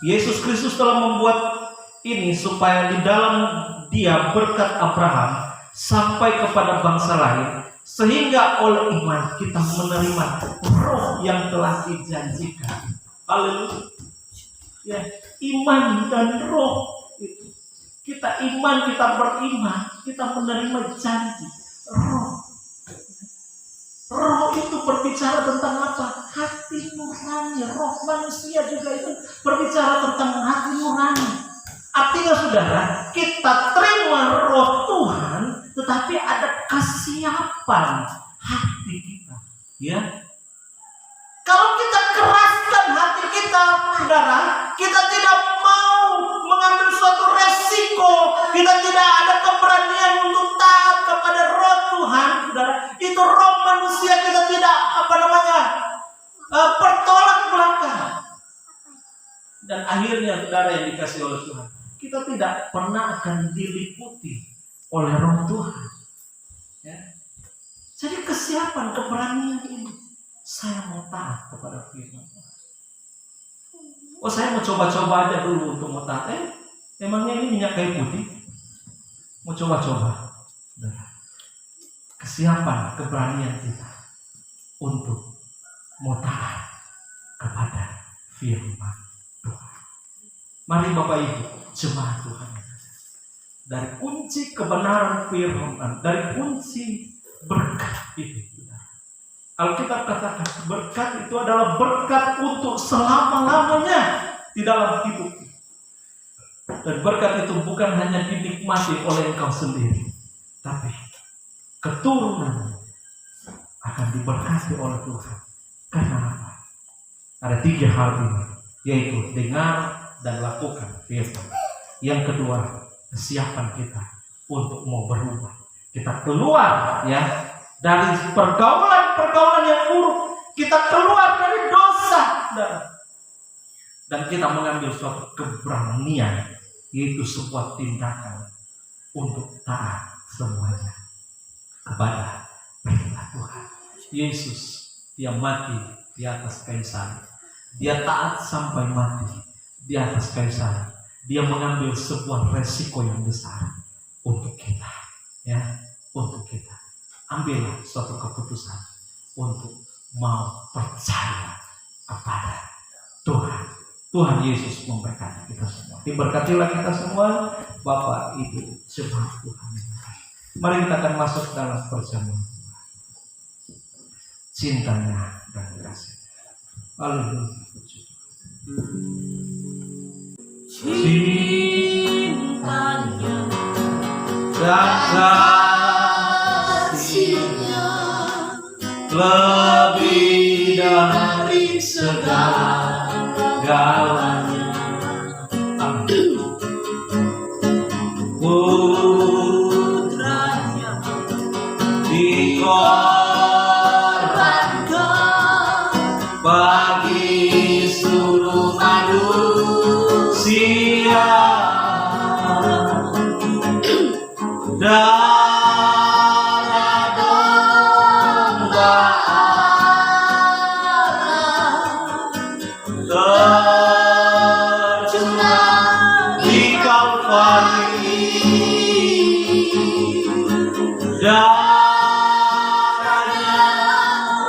Yesus Kristus telah membuat ini supaya di dalam Dia berkat Abraham sampai kepada bangsa lain, sehingga oleh iman kita menerima roh yang telah dijanjikan. Haleluya. Ya, iman dan roh itu. Kita iman, kita beriman, kita menerima janji. Roh itu berbicara tentang apa? Hati nurani. Roh manusia juga itu berbicara tentang hati nurani. Artinya saudara, kita terima roh Tuhan, tetapi ada kesiapan hati kita. Ya. Kalau kita keraskan hati kita, saudara, kita tidak mau mengambil suatu resiko, kita tidak ada keberanian untuk taat kepada roh Tuhan, saudara. Itu roh manusia kita tidak bertolak belakang. Dan akhirnya, saudara yang dikasih oleh Tuhan, kita tidak pernah akan diliputi oleh roh Tuhan. Ya. Jadi kesiapan, keberanian ini, saya mau taat kepada firman Tuhan. Oh, saya mau coba-coba aja dulu untuk mau taat. Emangnya ini minyak kayu putih? Mau coba-coba. Kesiapan, keberanian kita untuk mau taat kepada firman Tuhan. Mari Bapak Ibu, jemaat Tuhan, dari kunci kebenaran firman, dari kunci berkat itu, Alkitab katakan berkat itu adalah berkat untuk selama-lamanya di dalam hidup. Dan berkat itu bukan hanya dinikmati oleh engkau sendiri, tapi keturunan akan diberkati oleh Tuhan. Karena apa? Ada 3 hal ini, yaitu dengar dan lakukan firman. Yang kedua, kesiapan kita untuk mau berubah. Kita keluar dari pergaulan yang buruk. Kita keluar dari dosa, dan kita mengambil suatu keberanian, yaitu sebuah tindakan untuk taat semuanya kepada perintah Tuhan. Yesus, dia mati di atas kayu salib. Dia taat sampai mati di atas kayu salib. Dia mengambil sebuah resiko yang besar untuk kita, untuk kita. Ambillah suatu keputusan untuk mau percaya kepada Tuhan. Tuhan Yesus memberkati kita semua. Diberkatilah kita semua, Bapak, Ibu, jemaat Tuhan. Mari kita akan masuk dalam perjamuan Tuhan. Cintanya dan kasih. Haleluya. Cintanya dan kasihnya lebih dari segalanya. Putranya dikorbankan bagi seluruh manusia. Darah domba tercurah di Kalvari. Darahnya,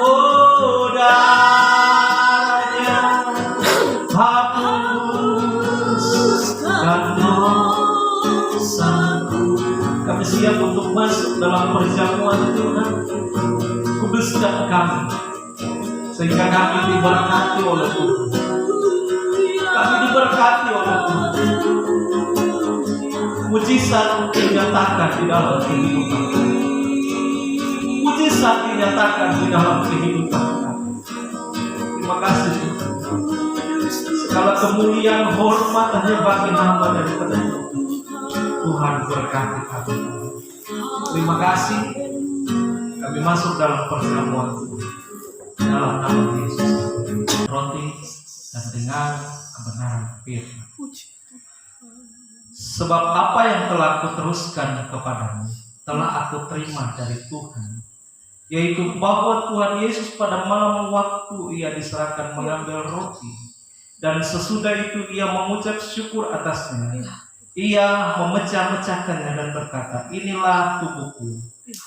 oh darahnya hapuskan dosaku. Kami siap untuk masuk dalam perjamuan Tuhan. Kuduskan kami sehingga kami diberkati oleh Tuhan. Kami diberkati oleh Tuhan. mujizat dinyatakan di dalam kehidupan kami. Mujizat dinyatakan di dalam kehidupan kami. Terima kasih Tuhan. Segala kemuliaan hormat hanya bagi nama daripada Tuhan. Tuhan berkati kami. Terima kasih. Kami masuk dalam perjamuan Tuhan. Dalam nama Yesus. Roti dan dengan kebenaran firman. Sebab apa yang telah kuteruskan kepadamu telah aku terima dari Tuhan, yaitu bahwa Tuhan Yesus pada malam waktu ia diserahkan mengambil roti, dan sesudah itu ia mengucap syukur atasnya. Ia memecah-mecahkannya dan berkata, inilah tubuhku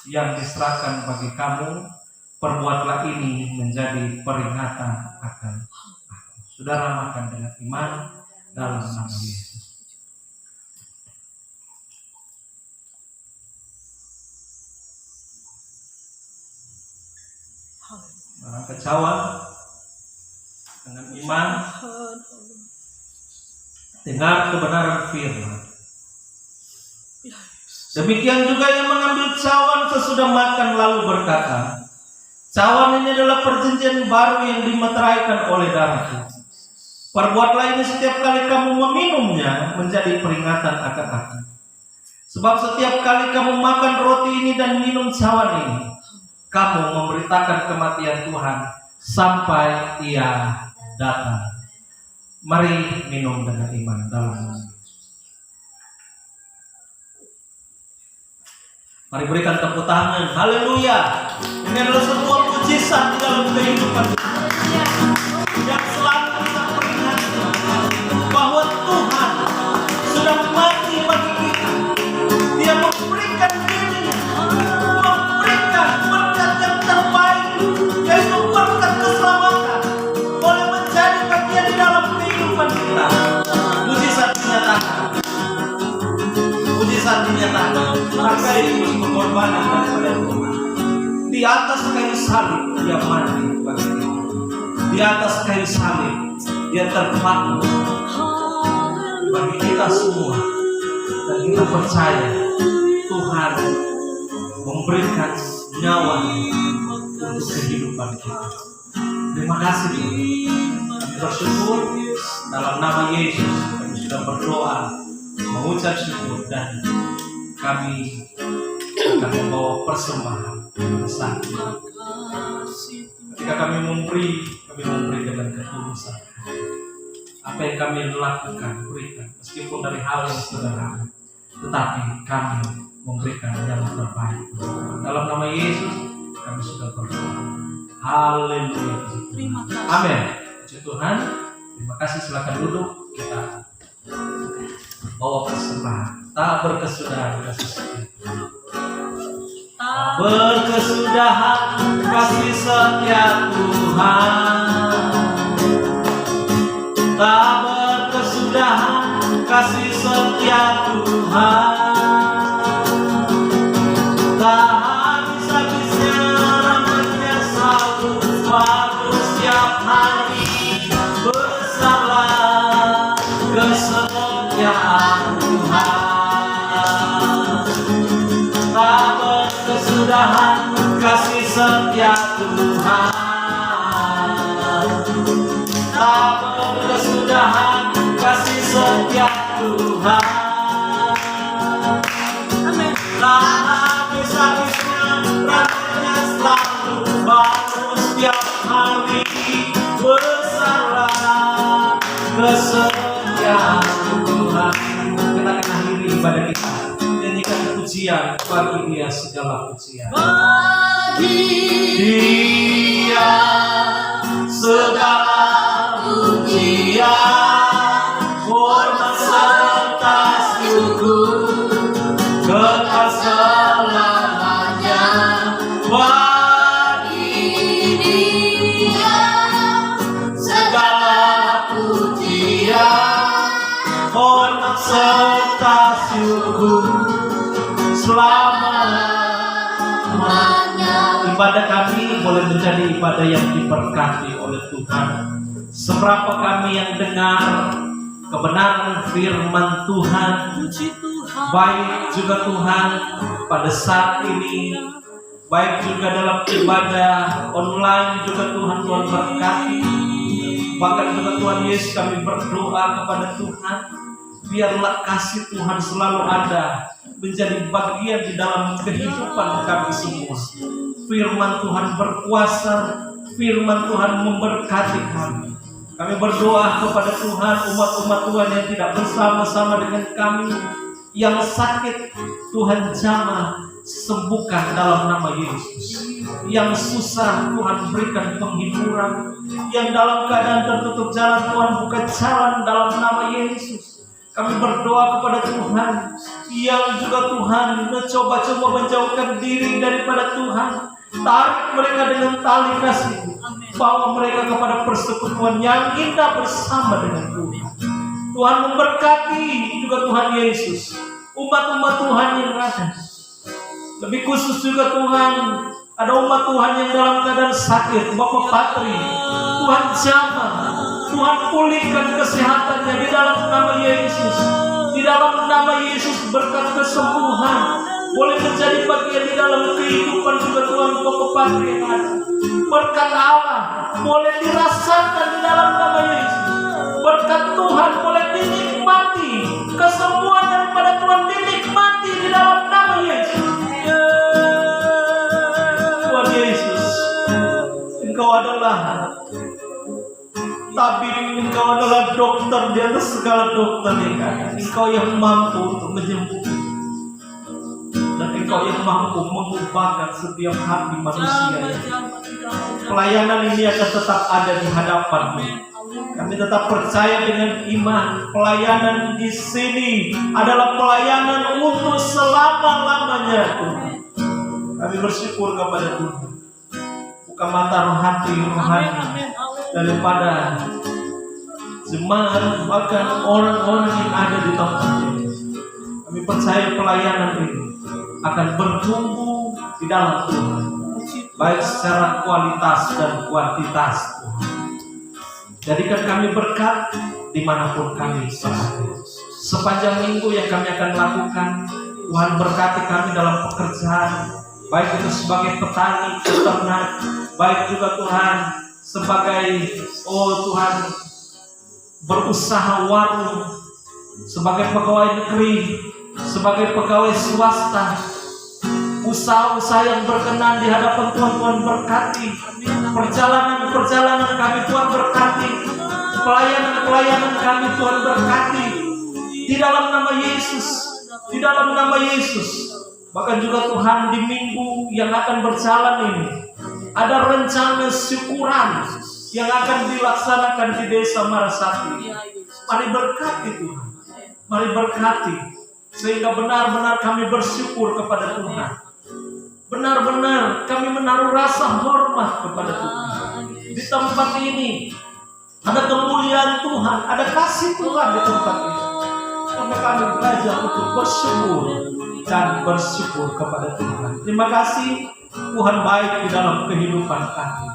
yang diserahkan bagi kamu, perbuatlah ini menjadi peringatan akan aku. Saudara makan dengan iman dalam nama Yesus. Barang kecawan dengan iman, dengar kebenaran firman. Demikian juga yang mengambil cawan sesudah makan lalu berkata, cawan ini adalah perjanjian baru yang dimeteraikan oleh darahku. Perbuatlah ini setiap kali kamu meminumnya menjadi peringatan akan aku. Sebab setiap kali kamu makan roti ini dan minum cawan ini, kamu memberitakan kematian Tuhan sampai ia datang. Mari minum dengan iman dalam nama Yesus. Mari berikan tepuk tangan. Haleluya. Ini adalah sebuah mujizat di dalam kehidupan kita, yang selalu kita peringatkan bahwa Tuhan sudah mati bagi kita. Dia memberikan dirinya, memberikan berkat yang terbaik, yaitu berkat keselamatan, boleh menjadi bagian di dalam kehidupan kita. Mujizat dinyatakan. Mujizat dinyatakan. Maka itu pengorbanan daripada Tuhan. Di atas kayu salib dia mati bagi kita. Di atas kayu salib dia terpaku bagi kita semua. Dan kita percaya Tuhan memberikan nyawa untuk kehidupan kita. Terima kasih Tuhan. Kami bersyukur dalam nama Yesus. Kami sudah berdoa, mengucap syukur, dan kami akan membawa persembahan besar. Ketika kami memberi dengan ketulusan. Apa yang kami lakukan, berikan, meskipun dari hal yang sederhana, tetapi kami memberikan yang terbaik. Dalam nama Yesus kami sudah berdoa. Haleluya. Amin. Puji Tuhan. Terima kasih. Silakan duduk. Kita bawa persembahan. Tak berkesudahan kasih setia. Berkesudahan kasih setia Tuhan. Tak berkesudahan kasih setia Tuhan. Tak habis-habisnya rahmat-Nya selalu baru setiap hari. Besarlah kesetiaan Tuhan. Tak berkesudahan kasih setia Tuhan. Tak berkesudahan kasih setia Tuhan. Tak habis-habisnya rahmat-Nya selalu baru setiap hari. Besarlah kesetiaan Tuhan. Kita akan akhiri ibadah kita. Nyanyikan pujian bagi Dia segala pujian. Bagi Dia segala pujian, hormat serta syukur, kekal selamanya. Bagi Dia segala pujian, hormat serta syukur selamanya. Ibadah kami boleh menjadi ibadah yang diberkati oleh Tuhan. Seberapa kami yang dengar kebenaran firman Tuhan, baik juga Tuhan pada saat ini, baik juga dalam ibadah online juga Tuhan berkati. Bahkan juga Tuhan Yesus kami berdoa kepada Tuhan, biarlah kasih Tuhan selalu ada menjadi bagian di dalam kehidupan kami semua. Firman Tuhan berkuasa, firman Tuhan memberkati kami. Kami berdoa kepada Tuhan, umat-umat Tuhan yang tidak bersama-sama dengan kami, yang sakit Tuhan jamah sembuhkan dalam nama Yesus. Yang susah Tuhan berikan penghiburan, yang dalam keadaan tertutup jalan Tuhan buka jalan dalam nama Yesus. Kami berdoa kepada Tuhan yang juga Tuhan mencoba-coba menjauhkan diri daripada Tuhan, tarik mereka dengan tali kasih, bawa mereka kepada persekutuan yang indah bersama dengan Tuhan. Tuhan memberkati juga Tuhan Yesus, umat-umat Tuhan yang ada. Lebih khusus juga Tuhan, ada umat Tuhan yang dalam keadaan sakit, Bapak Patri, Tuhan jamah, Tuhan pulihkan kesehatannya di dalam nama Yesus. Di dalam nama Yesus berkat kesembuhan boleh menjadi bagian di dalam kehidupan juga Tuhan Bapak Patri yang ada. Berkat Allah boleh dirasakan di dalam nama Yesus. Berkat Tuhan boleh dinikmati, kesembuhan daripada Tuhan dinikmati di dalam nama Yesus. Tuhan Yesus, Engkau adalah tabib, Engkau adalah dokter di atas segala dokter yang ada. Engkau yang mampu untuk menyembuhkan, dan Engkau yang mampu mengubahkan setiap hati manusia. Pelayanan ini akan tetap ada di hadapan-Mu. Kami tetap percaya dengan iman, pelayanan di sini adalah pelayanan untuk selama-lamanya, Tuhan. Kami bersyukur kepada Tuhan. Buka mata hati rohani daripada jemaat, bahkan orang-orang yang ada di tempat ini. Kami percaya pelayanan ini akan bertumbuh di dalam Tuhan, baik secara kualitas dan kuantitas, Tuhan. Jadikan kami berkat dimanapun kami berada. Sepanjang minggu yang kami akan lakukan, Tuhan berkati kami dalam pekerjaan, baik itu sebagai petani, peternak, baik juga Tuhan sebagai Tuhan berusaha warung, sebagai pegawai negeri, sebagai pegawai swasta. Usaha-usaha yang berkenan di hadapan Tuhan, Tuhan berkati. Perjalanan-perjalanan kami Tuhan berkati. Pelayanan-pelayanan kami Tuhan berkati. Di dalam nama Yesus, di dalam nama Yesus. Bahkan juga Tuhan di minggu yang akan berjalan ini, ada rencana syukuran yang akan dilaksanakan di Desa Marasati. Mari berkati Tuhan, mari berkati, sehingga benar-benar kami bersyukur kepada Tuhan. Benar-benar kami menaruh rasa hormat kepada Tuhan. Di tempat ini ada kemuliaan Tuhan, ada kasih Tuhan di tempat ini. Karena kami belajar untuk bersyukur dan bersyukur kepada Tuhan. Terima kasih, Tuhan baik di dalam kehidupan kami.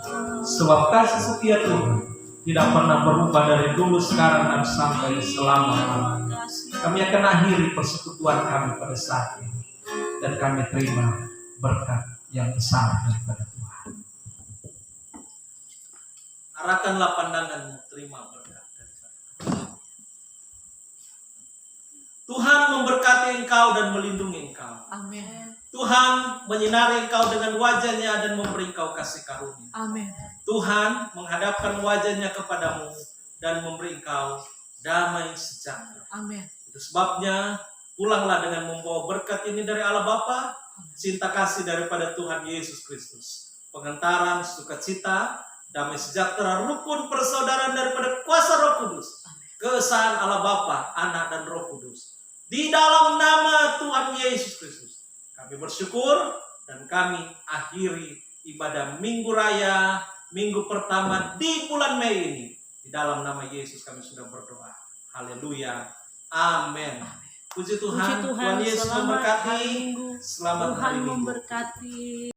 Sebab kasih setia Tuhan tidak pernah berubah dari dulu, sekarang, dan sampai selama-lamanya. Kami akan akhiri persekutuan kami pada saat ini, dan kami terima berkat yang besar daripada Tuhan. Arahkanlah pandanganmu, terima berkat daripada Tuhan. Tuhan memberkati engkau dan melindungi engkau. Amin. Tuhan menyinari engkau dengan wajahnya dan memberi engkau kasih karunia. Amin. Tuhan menghadapkan wajahnya kepadamu dan memberi engkau damai sejahtera. Amin. Itu sebabnya pulanglah dengan membawa berkat ini dari Allah Bapa, cinta kasih daripada Tuhan Yesus Kristus, pengentaran, sukacita, damai sejahtera, rukun persaudaraan daripada kuasa Roh Kudus, keesaan Allah Bapa, Anak, dan Roh Kudus. Di dalam nama Tuhan Yesus Kristus, kami bersyukur dan kami akhiri ibadah Minggu Raya, Minggu pertama di bulan Mei ini. Di dalam nama Yesus kami sudah berdoa. Haleluya. Amin. Puji Tuhan. Tuhan Yesus memberkati. Selamat hari Minggu. Tuhan memberkati.